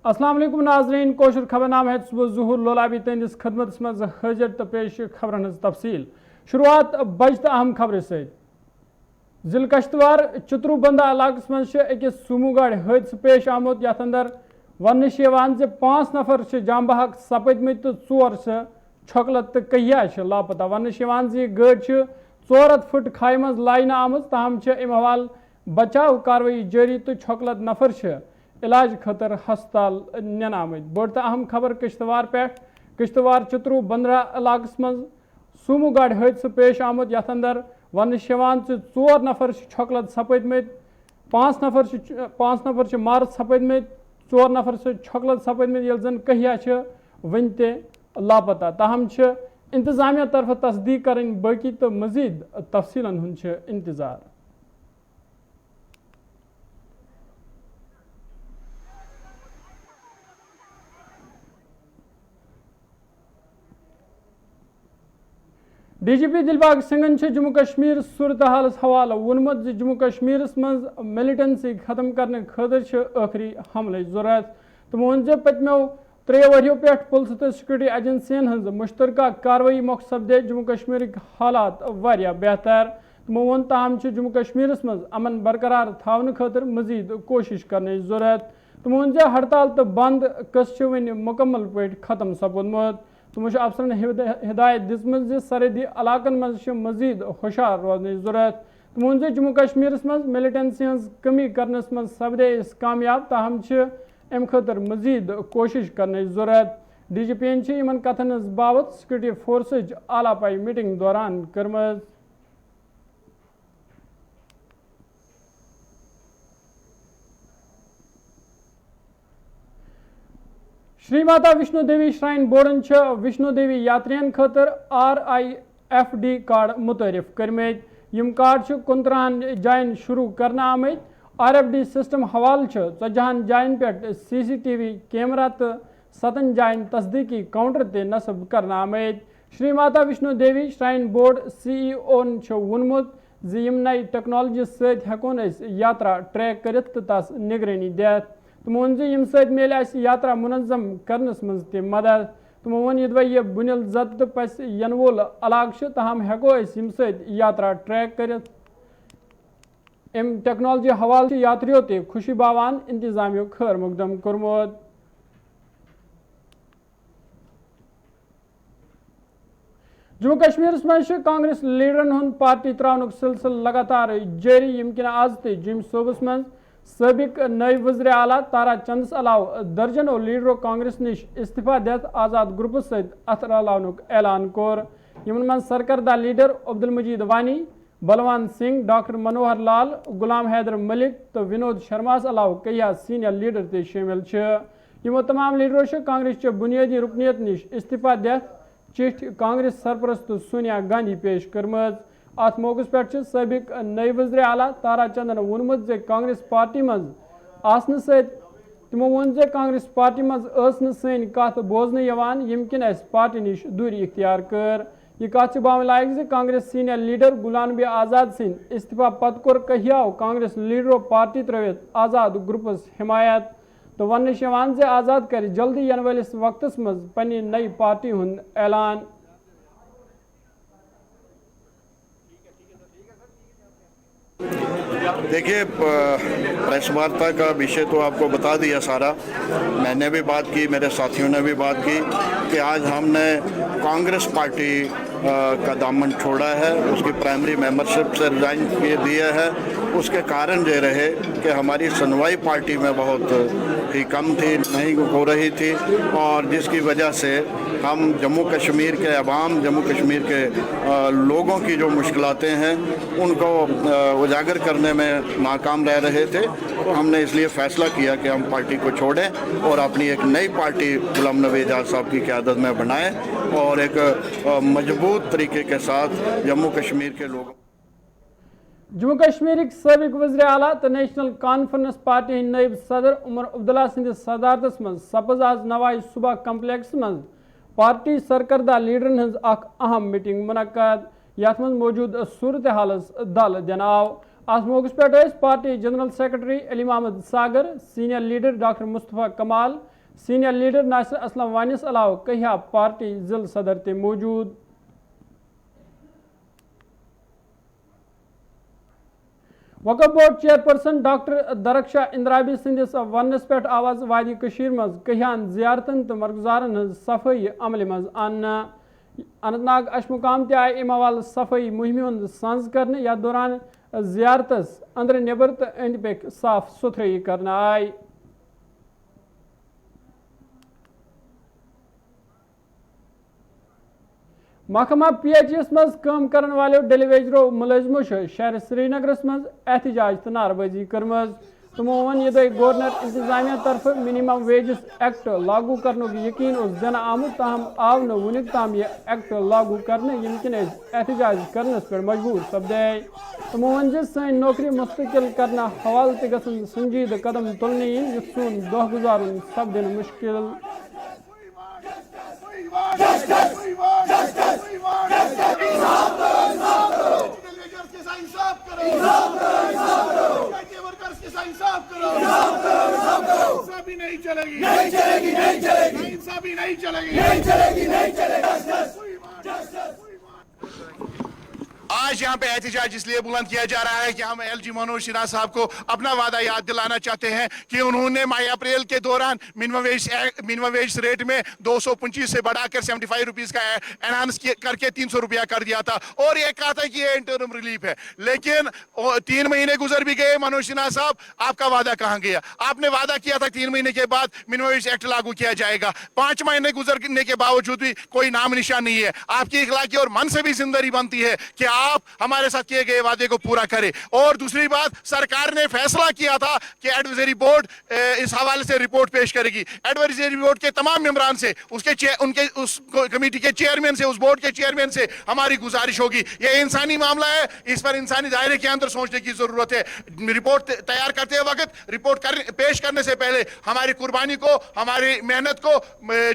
अस्सलाम वालेकुम नाजरीन कोशर खबरनाम है सुबह ज़ुहूर लोलाबी तंदिस खदमत मज हाजिर तो पेश खबरन तफसील शुरुआत बज तो अहम खबर से जिल कश्तवार चतुरुबंदा इलाकस मज अकिस सुमो गाड़ हादस पेश आमुत यथ अंदर वन जे 5 नफर जाम बहक सपदमत तो 4 छोकलत तो कहिया लापता वन गाड़ 4 फुट खाई मज लाइन आम तहम अम हवाल बचाव कार्रवाई जारी तो छोकलत नफर इलाज खतर हस्पताल नन आमत बड़ तो अहम खबर किश्तवार पे किश्तवार चतरू बंदरा इलाकस मज सुमो गाड़ हादस पेश आमुत यथ अंदर वन 4 नफर छोकलत सपदमत 5 नफर मारत सपदमत 4 नफर छोकलत सपदमत ये जन कहिया वन ते लापता तहम इंतजामिया तरफ तस्दीक करनी बाकी तो मजीद तफसीलन हुंद इंतजार। DGP दिलबाग सिंगन जम्मू कश्मीर सूरत हाल हवाल वोनमुत जम्मू कश्मीर मज मिलिटेंसी खत्म करने खतर आखिरी हमल जरूरत तमो वोन पतमो 3 वरियों पे पुलिस तो सिक्योरिटी एजेंसियन हज मुश्तरका कार्रवाई मौक सपदे जम्मू कश्मीर हालात वारिया बेहतर तमो वोन ताम जम्मू कश्मीर मज अमन बरकरार थावन खतर मजीद कोशिश करने जरूरत तमो वोन हड़ताल तो बंद कस वन मुकम्मल पे खत्म सपदमुत तमो अफसरन हिदायत दिसम सरहदी इलाकन मज मजीद होशार रोजन जरूरत तमो वोन जम्मू कश्मीर मज मिलिटेंसी हज कमी करनस मज सपदे कामयाब ताहम अम खतर मजीद कोशिश करने जरूरत DGP इन कथन बाबत सिक्योरिटी फोर्स आला पाई मीटिंग दौरान कर्म। श्री माता विष्णु देवी श्राइन बोर्डन विष्णु देवी यात्रियन खतर RIFD कार्ड मुतारिफ करमत यम कार्ड 15 जायन शुरू करना आमत RFD सिस्टम हवाल 14 जायन पे CCTV कैमरा तो 7 जायन तस्दीकी काउंटर ते नस्ब करना आमत श्री माता विष्णु देवी श्राइन बोर्ड CEO वोनमुत यम नई टेक्नोलॉजी सत हेकोन यात्रा ट्रैक करत तो तस निगरानी दित तमो वोन यम सत मिले यात्रा मुनज़म करनस मज ते मदद तमो वोन यदि यह बुनिल जद तो पस यन वोल इलाक तहम हेको यम सत यात्रा ट्रैक करत अम टेक्नोलॉजी हवाल यात्रियों ते खुशी बावान इंतजामियो खैर मुकदम कोरमुत। जम्मू कश्मीर मज कांग्रेस लीडरन हुंद पार्टी त्रावनुक सिलसिल लगातार जारी यमकिन आज ते जिम सोबस मज सबक नई वज़ीर आला तारा चंदस अलाव दर्जनों लीडरों कांग्रेस निश इस्तीफा दित आज़ाद ग्रुप सत अथ रलावनुक ऐलान कोर यमन मज सरकर्दा लीडर अब्दुल मजीद वानी बलवान सिंह डॉक्टर मनोहर लाल गुलाम हैदर मलिक तो विनोद शर्मा अलाव कई सीनियर लीडर ते शामिल यमो तमाम लीडरों कांग्रेस बुनियादी रुकनीत निश इस्तीफा दित चिट्ठी कांग्रेस सरपरस्त सोनिया गांधी पेश करमज अत मौकस पे सबक नई वज़ीर आला तारा चंदन वोनमुत कांग्रेस पार्टी मज आसन तमो वोन कांग्रेस पार्टी मज सन कत बोजन यमकिन पार्टी निश दूरी इख्तियार कर यह कत बावन लायक कांग्रेस सीनियर लीडर गुलाम नबी आज़ाद सिंह इस्तीफा पत कोर कहियाव कांग्रेस लीडरों पार्टी त्रवित आज़ाद ग्रुपस हिमायत तो वन आज़ाद कर जल्दी यन वालिस वक्तस मज पन्नी नई पार्टी हुंद ऐलान। देखिए प्रेस वार्ता का विषय तो आपको बता दिया सारा, मैंने भी बात की, मेरे साथियों ने भी बात की कि आज हमने कांग्रेस पार्टी का दामन छोड़ा है, उसकी प्राइमरी मेंबरशिप से रिजाइन दिया है। उसके कारण ये रहे कि हमारी सुनवाई पार्टी में बहुत ही कम थी, नहीं हो रही थी और जिसकी वजह से हम जम्मू कश्मीर के अवाम, जम्मू कश्मीर के लोगों की जो मुश्किलातें हैं उनको उजागर करने में नाकाम रह रहे थे। तो हमने इसलिए फ़ैसला किया कि हम पार्टी को छोड़ें और अपनी एक नई पार्टी गुलाम नबी आज़ाद साहब की क़यादत में बनाएं और एक मजबूत तरीके के साथ जम्मू कश्मीर के लोगों। जम्मू कश्मीर सबक वज़ीर आला तो नेशनल कॉन्फ्रेंस पार्टी नायब सदर उमर अब्दुल्ला सिंध सदारतस मज सपज आज नवाई सुबह कम्प्लेक्स मज पार्टी सरकर्दा लीडरन हज अहम मीटिंग मुनक्कद यथ मज मौजूद सूरत हालस दल दिनाव अत मौके पे party general secretary Ali Mohammad Sagar, senior leader doctor Mustafa Kamal, senior leader Nasir Aslam وانس علاوہ کہیا پارٹی ضلع صدر تہ موجود Waqf board chairperson doctor Darakhshan Andrabi سندس ونس پہ آواز وادی کشیر مز کہیان زیارتن تو مرگزارن ہز صفائی عمل مز آننا اننت ناگ اشمقام تہ آئی ام حوالہ صفائی مہم ہند سنز کرنے یا دوران زیارتس اندر نیبر تو اند پک صاف ستھرائی کرنا آئی محکمہ پی ایچ ایس مز کام کرن والو ڈیلی ویجرو ملازمو شہر سری نگرس مز احتجاج تو نعرہ بازی کرمز تمو ون یہ گورنر انتظامیہ طرف منیمم ویجز ایکٹ لاگو کرنے یقین اس دن آمت تاہم آو نہ ونک تام یہ ایکٹ لاگو کرنے یمکن احتجاج کرنس پر مجبور سپدے تمو ون سن نوکری مستقل کرنا حوالہ تہ گژھن سنجید قدم تلنے یت سون دہ گزارن سپدن مشکل نہیں چلے گی نہیں چلے گی نہیں چلے گی انصافی نہیں چلے گی نہیں چلے گی نہیں چلے گی آج یہاں پہ احتجاج اس لیے بلند کیا جا رہا ہے کہ ہم ایل جی منوج سنہا صاحب کو اپنا وعدہ یاد دلانا چاہتے ہیں کہ انہوں نے ماہ اپریل کے دوران منیمم ویج ریٹ میں 225 سے بڑھا کر 75 روپیز کا انہانس کر کے 300 روپیہ کر دیا تھا اور یہ کہا تھا کہ یہ انٹرم ریلیف ہے لیکن 3 مہینے گزر بھی گئے منوج سنہا صاحب آپ کا وعدہ کہاں گیا آپ نے وعدہ کیا تھا 3 مہینے کے بعد منیمم ویج ایکٹ لاگو کیا جائے گا 5 مہینے گزرنے کے باوجود بھی کوئی نام نشان نہیں ہے آپ کی اخلاقی اور من سے بھی زندگی بنتی ہے کہ آپ ہمارے ساتھ کیے گئے وعدے کو پورا کرے اور دوسری بات سرکار نے فیصلہ کیا تھا کہ ایڈوائزری بورڈ اس حوالے سے رپورٹ پیش کرے گی ایڈوائزری بورڈ کے تمام ممبران سے اس کمیٹی کے چیئرمین سے اس بورڈ کے چیئرمین سے ہماری گزارش ہوگی یہ انسانی معاملہ ہے اس پر انسانی دائرے کے اندر سوچنے کی ضرورت ہے رپورٹ تیار کرتے وقت رپورٹ پیش کرنے سے پہلے ہماری قربانی کو ہماری محنت کو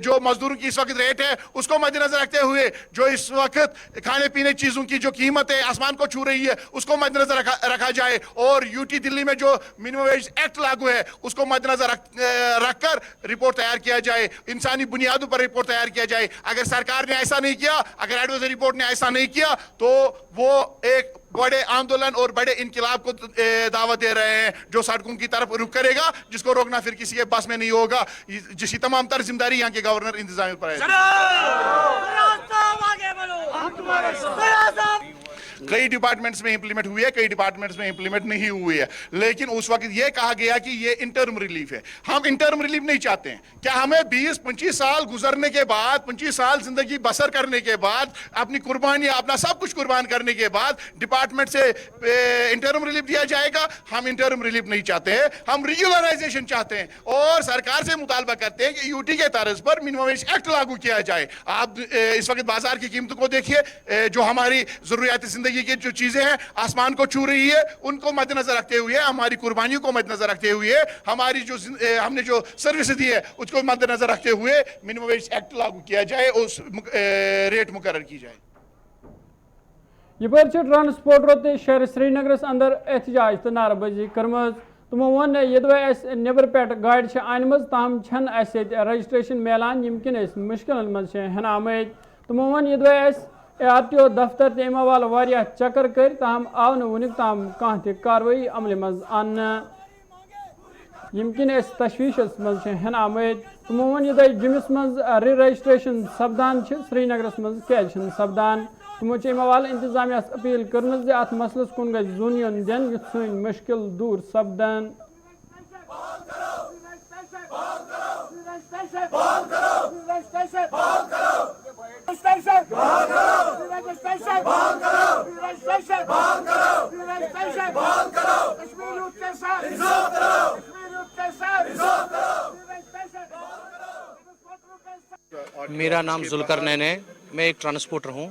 جو مزدوروں کی اس وقت ریٹ ہے اس کو مد نظر رکھتے ہوئے جو اس وقت کھانے پینے چیزوں کی جو قیمت ہے آسمان کو چھو رہی ہے اس کو مد نظر رکھا جائے اور یو ٹی دلی میں جو منیمم ویج ایکٹ لاگو ہے اس کو مد نظر رکھ کر رپورٹ تیار کیا جائے انسانی بنیادوں پر رپورٹ تیار کیا جائے اگر سرکار نے ایسا نہیں کیا اگر ایڈوائزری بورڈ نے ایسا نہیں کیا تو وہ ایک بڑے آندولن اور بڑے انقلاب کو دعوت دے رہے ہیں جو سڑکوں کی طرف رخ کرے گا جس کو روکنا پھر کسی کے پاس میں نہیں ہوگا جس کی تمام تر ذمہ داری یہاں کے گورنر انتظامیہ پر ہے کئی ڈپارٹمنٹس میں امپلیمنٹ ہوئی ہے کئی ڈپارٹمنٹس میں امپلیمنٹ نہیں ہوئی ہے لیکن اس وقت یہ کہا گیا کہ یہ انٹرم ریلیف ہے ہم انٹرم ریلیف نہیں چاہتے ہیں کیا ہمیں 20-25 سال گزرنے کے بعد 25 سال زندگی بسر کرنے کے بعد اپنی قربانی اپنا سب کچھ قربان کرنے کے بعد ڈپارٹمنٹ سے انٹرم ریلیف دیا جائے گا ہم انٹرم ریلیف نہیں چاہتے ہیں ہم ریگولرائزیشن چاہتے ہیں اور سرکار سے مطالبہ کرتے ہیں کہ یو ٹی کے طرز پر منیمم ویج ایکٹ لاگو کیا جائے آپ اس وقت بازار کی قیمتوں کو دیکھیے جو ہماری ضروریات زندگی کی جو چیزیں ہیں آسمان کو چھو رہی ہے ان کو مد نظر رکھتے ہوئے ہماری قربانیوں کو مد نظر رکھتے ہوئے ہماری جو ہم نے جو سروس دی ہے اس کو مد نظر رکھتے ہوئے منیمم ویج ایکٹ لاگو کیا جائے اس ریٹ مقرر کی جائے یہ ٹرانسپورٹرو تے شہر سری نگرس اندر احتجاج تو نعرہ بازی کرمز تمو ون یدوے اس نیبر پیٹ گاڑی آنمز تاہم چھن اس رجسٹریشن میلان یمکن اس مشکل مز ہن آمد تمو ون یدوے اس آر ٹی او دفتر تے ام حوالہ واریاہ چکر کر تاہم آو نہ ونک تام کانٛہہ تہ کاروٲیی عملہِ مز آننہٕ یمکن اس تشویشس مز ہن آمد تمو ون یدوے جمس مز ری رجسٹریشن سپدان سری نگرس مز کیازِ چھنہٕ سپدان تمو ام حوالہ انتظامیہ اپیل کرمز زِ ات مسلس کن گژھِ زون یُن دِنہٕ یُتھ سٲنۍ مشکل دور سپدن میرا نام ذوالقرنین ہے میں ایک ٹرانسپورٹر ہوں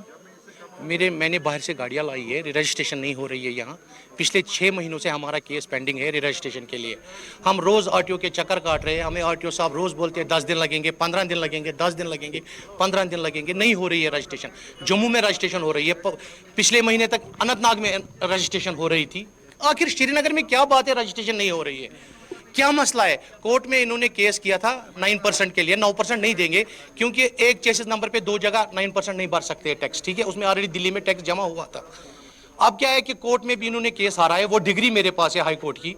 میں نے باہر سے گاڑیاں لائی ہے رجسٹریشن نہیں ہو رہی ہے یہاں پچھلے 6 مہینوں سے ہمارا کیس پینڈنگ ہے رجسٹریشن کے لیے ہم روز آر ٹی او کے چکر کاٹ رہے ہیں ہمیں آر ٹی او صاحب روز بولتے ہیں 10 دن لگیں گے 15 دن لگیں گے 10 دن لگیں گے 15 دن لگیں گے نہیں ہو رہی ہے رجسٹریشن جموں میں رجسٹریشن ہو رہی ہے پچھلے مہینے تک اننت ناگ میں رجسٹریشن ہو رہی تھی آخر شری نگر میں کیا بات ہے رجسٹریشن نہیں ہو رہی ہے क्या मसला है? कोर्ट में इन्होंने केस किया था 9% के लिए, 9% नहीं देंगे क्योंकि एक चेसिस नंबर पे 2 जगह 9% नहीं भर सकते टैक्स, ठीक है? उसमें ऑलरेडी दिल्ली में टैक्स जमा हुआ था। अब क्या है कि कोर्ट में भी इन्होंने केस हारा है, वो डिग्री मेरे पास है हाई कोर्ट की,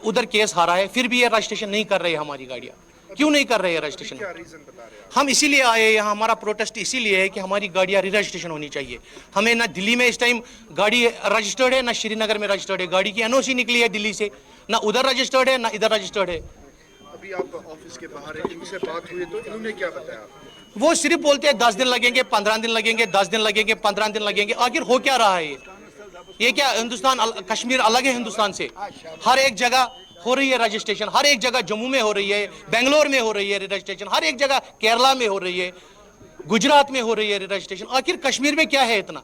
उधर केस हारा है, फिर भी ये रजिस्ट्रेशन नहीं कर रहे हैं हमारी गाड़ियाँ। क्यों नहीं कर रहे हैं रजिस्ट्रेशन? हम इसीलिए आए यहाँ, हमारा प्रोटेस्ट इसीलिए है कि हमारी गाड़ियाँ री रजिस्ट्रेशन होनी चाहिए। हमें ना दिल्ली में इस टाइम गाड़ी रजिस्टर्ड है, ना श्रीनगर में रजिस्टर्ड है। गाड़ी की एनओसी निकली है दिल्ली से, ना उधर रजिस्टर्ड है ना इधर रजिस्टर्ड है। अभी आप ऑफिस के बाहर हैं, इनसे बात हुई तो इन्होंने क्या बताया? वो सिर्फ बोलते हैं 10 दिन लगेंगे, 15 दिन लगेंगे, 10 दिन लगेंगे, 15 दिन लगेंगे। आखिर हो क्या रहा है ये क्या हिंदुस्तान कश्मीर अलग है हिंदुस्तान से? हर एक जगह हो रही है रजिस्ट्रेशन, हर एक जगह जम्मू में हो रही है, बेंगलोर में हो रही है रजिस्ट्रेशन, हर एक जगह केरला में हो रही है, गुजरात में हो रही है रजिस्ट्रेशन। आखिर कश्मीर में क्या है इतना?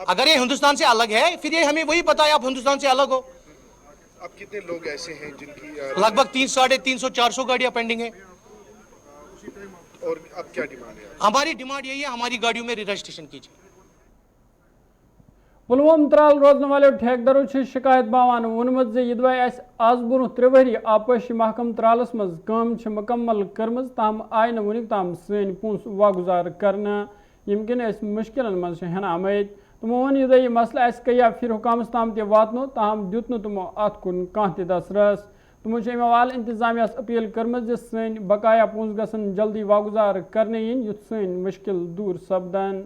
अगर ये हिंदुस्तान से अलग है फिर ये हमें वही बताए आप हिंदुस्तान से अलग हो। अब कितने लोग ऐसे हैं जिनकी लगभग 300-350 400 गाड़ियां पेंडिंग है। और अब क्या डिमांड है? हमारी डिमांड यही है, हमारी गाड़ियों में रजिस्ट्रेशन कीजिए। पुलवामा त्राल रोजन वाले ठेकेदारों से शिकायत बावान वोनमत जे यदि आज ब्रोह 3 वरी आपाशी महकम त्रालस मज काम मुकम्मल कर्मज ताम आय न वुनिक ताम सन पोंस वागुजार करना यमकिन मुश्किल मज हेन आमद। तमो वन यदि यह मसला कया फिर हुकामस ताम ते वातनो ताम दित तमो अत कुन कह ते दसरस। तमो अमे हवाल इंतजामिया अपील कर्मज जे सन बकाया पोंस गसन जल्दी वागुजार करने इन युथ सन मुश्किल दूर सपदन।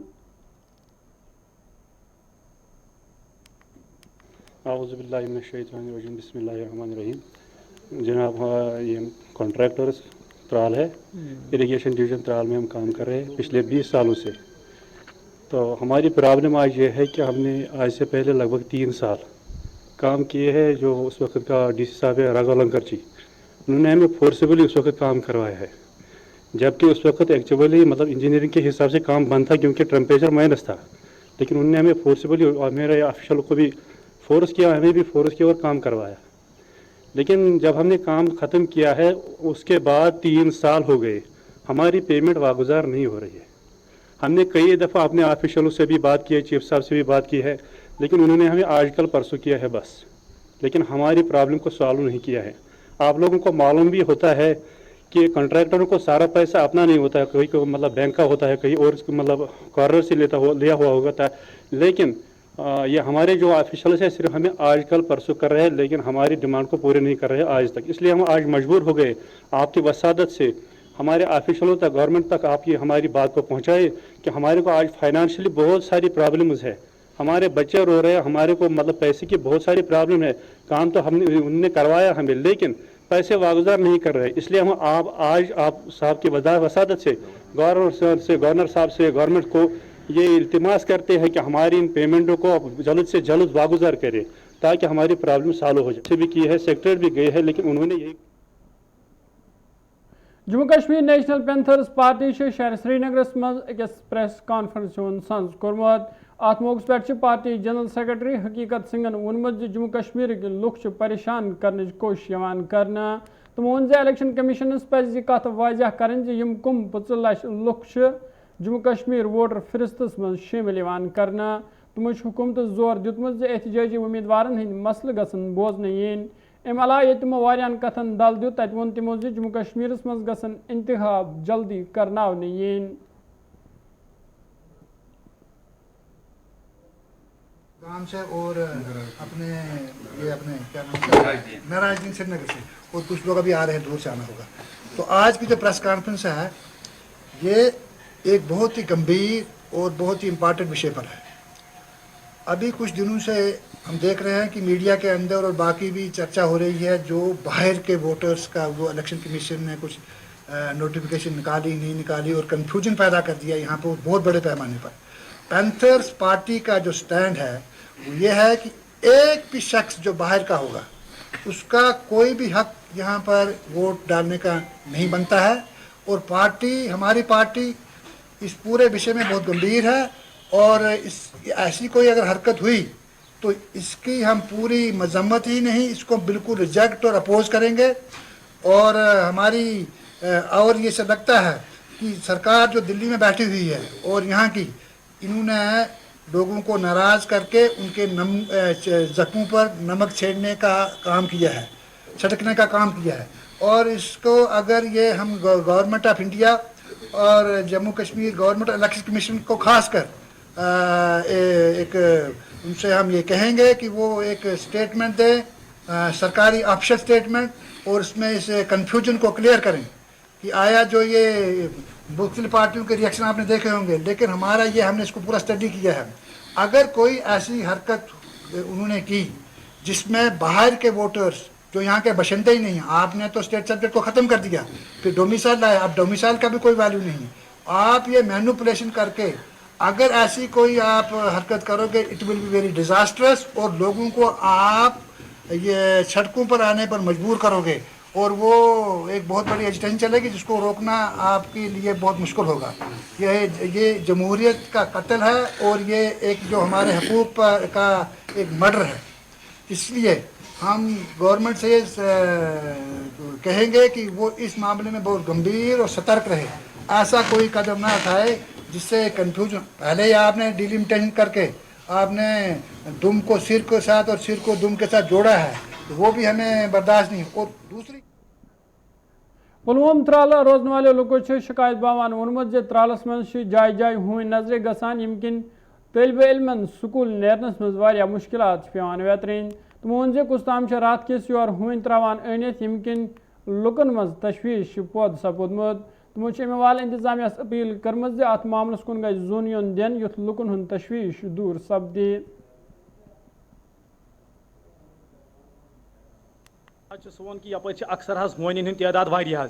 आऊज़ुबिल्लाहिमिनश्शैतानिर्रजीम बिस्मिल्लाहिर्रहमानिर्रहीम। जनाब ये कॉन्ट्रैक्टर्स त्राल है, इरिगेशन डिवीज़न त्राल में हम काम कर रहे हैं पिछले 20 सालों से। तो हमारी प्रॉब्लम आज ये है कि हमने आज से पहले लगभग 3 साल काम किए हैं। जो उस वक्त का डीसी साहब है राघवलंकर जी, उन्होंने हमें फोर्सेबली उस वक्त काम करवाया है, जबकि उस वक्त एक्चुअली मतलब इंजीनियरिंग के हिसाब से काम बंद था क्योंकि टेम्परेचर माइनस था। लेकिन उन्होंने हमें फोर्सेबली और मेरे ऑफिशियल को भी फोर्स किया, हमें भी फोर्स किया और काम करवाया। लेकिन जब हमने काम ख़त्म किया है उसके बाद 3 साल हो गए, हमारी पेमेंट वागुजार नहीं हो रही है। हमने कई दफ़ा अपने ऑफिशियलों से भी बात की है, चीफ साहब से भी बात की है, लेकिन उन्होंने हमें आजकल परसों किया है बस, लेकिन हमारी प्रॉब्लम को सॉल्व नहीं किया है। आप लोगों को मालूम भी होता है कि कॉन्ट्रैक्टरों को सारा पैसा अपना नहीं होता है, कहीं को मतलब बैंक का होता है, कहीं और मतलब कॉर्नर से लिया हुआ होता है। लेकिन ये हमारे जो ऑफिशियल्स है सिर्फ हमें आजकल परसों कर रहे हैं, लेकिन हमारी डिमांड को पूरे नहीं कर रहे हैं आज तक। इसलिए हम आज मजबूर हो गए आपकी वसादत से हमारे ऑफिशियलों तक, गवर्नमेंट तक आप ये हमारी बात को पहुंचाए कि हमारे को आज फाइनेंशियली बहुत सारी प्रॉब्लम्स है, हमारे बच्चे रो रहे हैं, हमारे को मतलब पैसे की बहुत सारी प्रॉब्लम है। काम तो हमने उनने करवाया हमें, लेकिन पैसे वागुजार नहीं कर रहे। इसलिए हम आज आप साहब की वसादत से गवर्नर साहब से गवर्नमेंट को ये इल्तिमास करते हैं कि हमारी इन पेमेंटों को जल्द से जल्द वागुजार करें ताकि हमारी प्रॉब्लम सॉल्व हो जाए। से भी की है, सेक्रेटरी भी गए हैं, लेकिन उन्होंने यही Jammu Kashmir national panthers party शहर श्रीनगर मज अकिस प्रेस कॉन्फ्रेंस सन्ज कोर्मुत। अत मौके पे पार्टी जनरल सेक्रेटरी हकीकत सिंगन वोनमुत जम्मू कश्मीर लुक परेशान करने कोशिश करना। तमो वोन इलेक्शन कमीशनस पज यह कत वाजह करें यम कुम 25 लाख लुक जम्मू कश्मीर वोटर फहरिस्तस मज शामिल करना। तमो हुकूमत जोर दितमुत एहतजाजी उम्मीदवारन हंद मसल गसन बोजन यन। अमे अलावा तमो वारियान कथन दल दित तत वोन तमो जम्मू कश्मीर मज गसन इंतखाब जल्दी करनावन यन। गांव से और अपने क्या नाम है नारायणगंज श्रीनगर से, और कुछ लोग अभी आ रहे हैं, दूर से आना होगा। तो आज की जो प्रेस कॉन्फ्रेंस है ये एक बहुत ही गंभीर और बहुत ही इम्पोर्टेंट विषय पर है। अभी कुछ दिनों से हम देख रहे हैं कि मीडिया के अंदर और बाकी भी चर्चा हो रही है, जो बाहर के वोटर्स का वो इलेक्शन कमीशन ने कुछ नोटिफिकेशन निकाली नहीं निकाली और कन्फ्यूजन पैदा कर दिया यहाँ पर बहुत बड़े पैमाने पर। पैंथर्स पार्टी का जो स्टैंड है वो ये है कि एक भी शख्स जो बाहर का होगा उसका कोई भी हक यहाँ पर वोट डालने का नहीं बनता है। और हमारी पार्टी इस पूरे विषय में बहुत गंभीर है, और ऐसी कोई अगर हरकत हुई तो इसकी हम पूरी मजम्मत ही नहीं, इसको बिल्कुल रिजेक्ट और अपोज करेंगे। और और ये सब लगता है कि सरकार जो दिल्ली में बैठी हुई है और यहाँ की, इन्होंने लोगों को नाराज़ करके उनके जख्मों पर नमक छेड़ने का काम किया है। छिड़कने का काम किया है। और इसको अगर ये हम गवर्नमेंट ऑफ इंडिया और Jammu Kashmir government election commission को खासकर एक उनसे हम ये कहेंगे कि वो एक स्टेटमेंट दे, सरकारी ऑफिशियल स्टेटमेंट, और उसमें इस कन्फ्यूजन को क्लियर करें कि आया जो ये मुख्तलिफ पार्टियों के रिएक्शन आपने देखे होंगे, लेकिन हमारा ये हमने इसको पूरा स्टडी किया है। अगर कोई ऐसी हरकत उन्होंने की जिसमें बाहर के वोटर्स जो यहाँ के बशिंदे ही नहीं हैं, आपने तो स्टेट सब्जेक्ट को ख़त्म कर दिया, फिर डोमिसाइल लाया, अब डोमिसाइल का भी कोई वैल्यू नहीं है। आप ये मैनिपुलेशन करके अगर ऐसी कोई आप हरकत करोगे, it will be very disastrous, और लोगों को आप ये सड़कों पर आने पर मजबूर करोगे, और वो एक बहुत बड़ी एजिटेशन चलेगी जिसको रोकना आपके लिए बहुत मुश्किल होगा। ये जमहूरियत का कत्ल है, और ये एक जो हमारे हकूक़ का एक मर्डर है। इसलिए हम गवर्नमेंट से कहेंगे कि वो इस मामले में बहुत गंभीर और सतर्क रहे, ऐसा कोई कदम ना उठाए जिससे कन्फ्यूजन। पहले ही आपने डिलिमिटेशन करके आपने दुम को सिर के साथ और सिर को दुम के साथ जोड़ा है, तो वो भी हमें बर्दाश्त नहीं। और दूसरी पुलवामा त्राल रोजन वाले लोगों शिकायत बावान वोनमुत त्रालस मं जाय जाय हूं नजर गसान यमकिन तलब इल्मन स्कूल नेरनस मज वारिया मुश्किलात पेवान वेतरीन। तमो वोन कुछ ताम रात किस योर हूं त्रावान अनित यमकिन लुकन मज तशवीश पौध सपोदमुत। तमो अमे वाल इंतजामिया अपील कर्मज अत मामलस कुन गई जोन योन दिन युथ लुकन हुन तशवीश दूर सपदि। सोन कि यप अक्सर होन हूं तादाद वारिया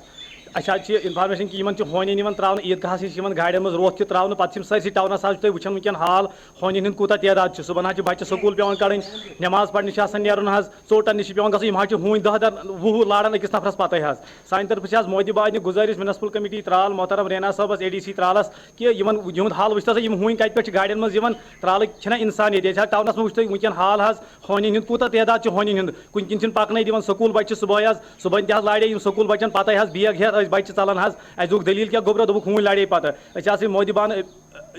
इन्फॉर्मेशन कि होन त्रा ईदगाह गाड़ियों में रोथ त्रा पे सरसी टाउनस तुम वुचान वनकन हाल होन कूत तादाद सुबह बच्चे स्कूल पे कड़न नमाज पढ़ने नीरन चोटन नश पे गम हूं 10 लाड़न अकिस नफरस पते सान तरफ से मोदी बाज गुजारिश म्यूनसिपल कमेटी त्राल मोहतरम रैना साहबस ADC त्रालस कि यह हाल वो हूं कत पे गाड़ियों में त्राल इंसान ये टाउनस में वो वनकन हाल होन कूत तादाद होन कुन किन पकन दिवन स्कूल बच्चे सुबह तह लाड़े स्कूल बच्चन पते बैग हेत बच्चे चलान दुख दलील क्या गोबर दोक हूं लाड़े पे मोदी बान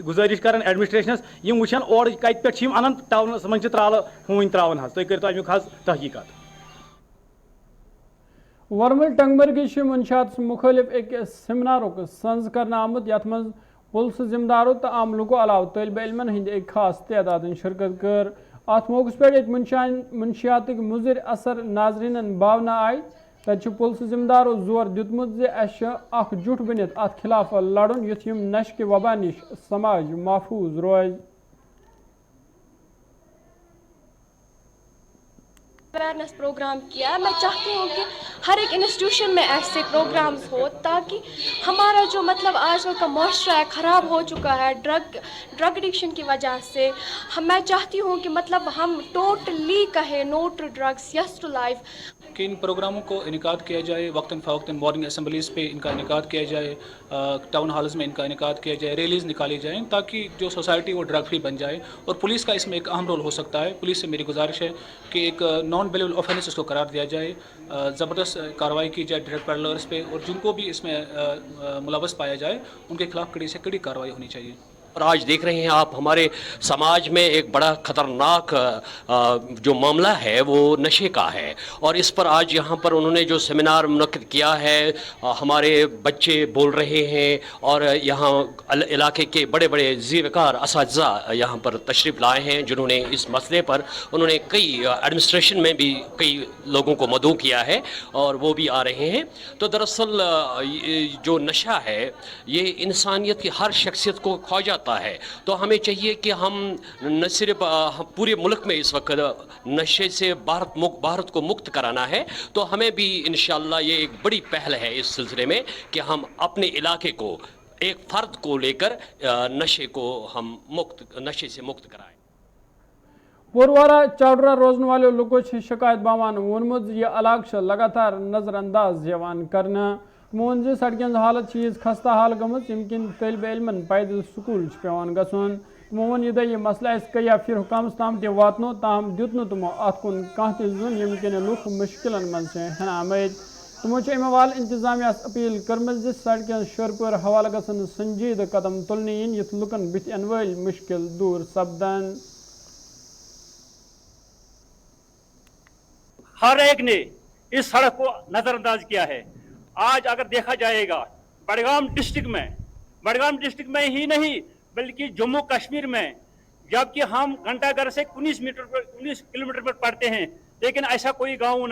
गुजारिश कर एडमिनिस्ट्रेशनस वुचान और कत पे अनान टाउनस मन त्राल हूं त्रावन तुम करो अमुक तहकीकत। वर्मल टंगमर्गी मुनशात मुखालिफ एक सेमिनारुक संज कर आमुत यथ मज पुलिस जिम्मेदारों तो आम लोगों अलाव तलब इल्मन हंद एक खास तादाद शिरकत कर। अत मौके पे मुनशियात मुजिर असर नाजरीन भावना आय तत पुलिस जिम्मेदारों जोर दुतमुत अख जुट बनित अत खिलाफ लड़न युथ यम नश के वबा निश समाज महफूज रोज। अवेयरनेस प्रोग्राम किया। मैं चाहती हूँ कि हर एक इंस्टीट्यूशन में ऐसे प्रोग्राम्स हो ताकि हमारा जो मतलब आजकल का माशरा है ख़राब हो चुका है ड्रग एडिक्शन की वजह से। मैं चाहती हूँ कि मतलब हम टोटली कहें no to drugs yes to life. कि इन प्रोग्रामों को इनकाद किया जाए, वक्तन फ़वक्तन मॉर्निंग असम्बलीज़ पे इनका इनकाद किया जाए, टाउन हॉल्स में इनका इनकाद किया जाए, रैलीज़ निकाली जाएँ ताकि जो सोसाइटी वो ड्रग फ्री बन जाए। और पुलिस का इसमें एक अहम रोल हो सकता है। पुलिस से मेरी गुजारिश है कि एक नॉन बेलेबल ऑफेंस इसको करार दिया जाए, ज़बरदस्त कार्रवाई की जाए ड्रग पेडलर्स पे, और जिनको भी इसमें मुलवस पाया जाए उनके खिलाफ कड़ी से कड़ी कार्रवाई होनी चाहिए। और आज देख रहे हैं आप हमारे समाज में एक बड़ा ख़तरनाक जो मामला है वो नशे का है, और इस पर आज यहाँ पर उन्होंने जो सेमिनार मुनक्किद किया है, हमारे बच्चे बोल रहे हैं और यहाँ इलाके के बड़े बड़े ज़ीवकार असातिज़ा यहाँ पर तशरीफ़ लाए हैं जिन्होंने इस मसले पर उन्होंने कई एडमिनिस्ट्रेशन में भी कई लोगों को मदऊ किया है और वो भी आ रहे हैं। तो दरअसल जो नशा है ये इंसानियत की हर शख्सियत को खा जाता है। तो हमें चाहिए कि हम न सिर्फ पूरे मुल्क में इस वक्त नशे से भारत को मुक्त कराना है, तो हमें भी इंशाअल्लाह ये एक बड़ी पहल है इस सिलसिले में कि हम अपने इलाके को एक फ़र्द को लेकर नशे से मुक्त कराएं। पुरवारा चावड़ा रोजन वाले लोगों की शिकायत बावान वोनमुत यह इलाक लगातार नजरअंदाज यवान करना। मोन सड़कें हालत चीज खस्ता हाल गमत यमकिन तलब इल्मन पैदल स्कूल पेवान गसन। मोन यह मसला कया फिर हुकामस ताम तह वातनो ताम दुत तमो अत कुन कह तुन यमकिन लुख मुश्किलन मन हनामद। तमो अमे वाल इंतजामिया अपील कर्म सड़कें शोरपुर हवाला गसन संजीद कदम तुलने इन युथ लुकन बिथ अन वल मुश्किल दूर सपदन। हर एक ने इस सड़क को नज़रअंदाज किया है। आज अगर देखा जाएगा बड़गाम डिस्ट्रिक्ट में ही नहीं बल्कि जम्मू कश्मीर में, जबकि हम घंटाघर से 19 किलोमीटर पर पड़ते हैं, लेकिन ऐसा कोई गांव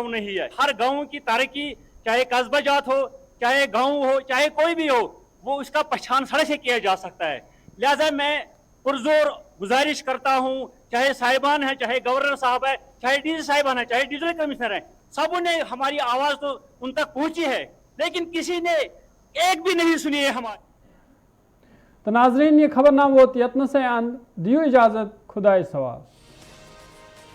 नहीं है। हर गांव की तरक्की, चाहे कस्बा जात हो, चाहे गांव हो, चाहे कोई भी हो, वो उसका पहचान सड़क से किया जा सकता है। लिहाजा मैं पुरजोर गुजारिश करता हूं, चाहे साहिबान है, चाहे गवर्नर साहब है, चाहे डीसी साहिबान है, चाहे डिविजनल कमिश्नर है, सबों ने हमारी आवाज तो उन तक पहुंची है, लेकिन किसी ने एक भी नहीं सुनी है हमारी। तो नाजरीन, ये खबरनामा वो यत्न से अंत, दियो इजाजत, खुदा सवाल।